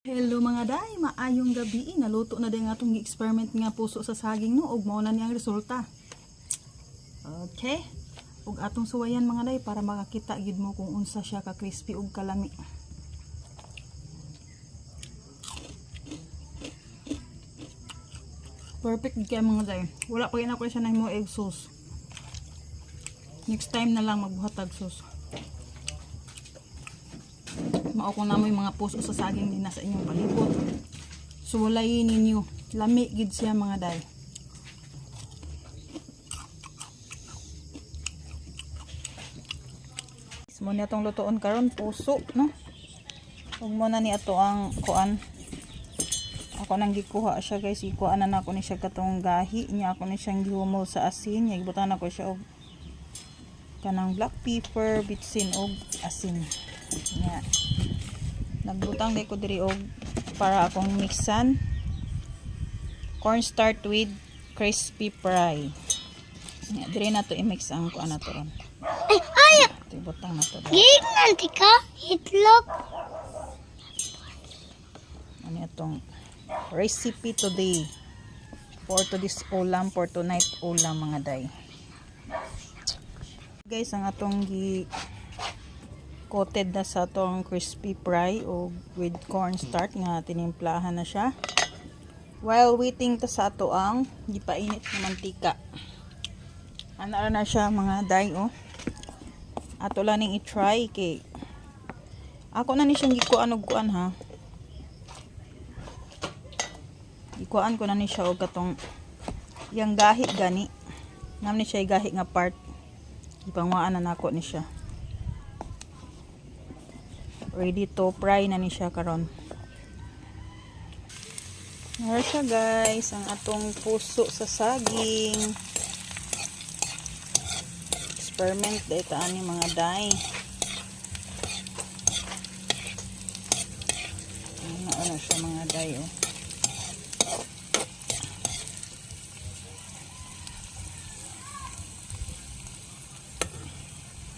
Hello mga day, maayong gabi. Naluto na din nga itong experiment nga puso sa saging no, ug mao na niyang resulta. Okay. Ug atong suwayan mga day para makakita gid mo kung unsa siya ka crispy ug kalami. Perfect kay mga day. Wala pa gina ko siya nahimo egg sauce. Next time na lang magbuhatag sauce. Mao kung namoy mga puso sa saging din nasa inyong palibot. Sulayin ninyo. Lami gid siya mga day. Mo na tong lutoon karon puso no. Ug mo na ni ato ang kuan. Ako nang gikuha siya guys, ikuha na nako ni siya katong gahi niya, ako ni siyang gihumol sa asin, niya gibutan nako siya og kanang black pepper, bitsin og asin. Nya. Nagbutang day ko diri og para akong mixan cornstarch with crispy fry. Nya diri na to i-mix ang kuan na to ron. Ay, ito butang na to. nanti ka itlog. Ano itong recipe today for today's ulam, for tonight ulam mga day. Guys, ang atong coated na sa atong crispy fry o with cornstarch nga tinimplahan na siya. While waiting ta sa ato ang gipainit na mantika. Ano na siya mga day oh. Ato lang ning i-try kay ako na ni siyang gikuan og kuan ha. Ikuan ko na ni siya og katong yang gahi gani. Ngam ni siya gahi nga part. Ipangwaan na nako ni siya. Ready to fry na ni siya karon. Nara siya guys, ang atong puso sa saging. Experiment dahil taan ni mga day. Ano siya mga day oh.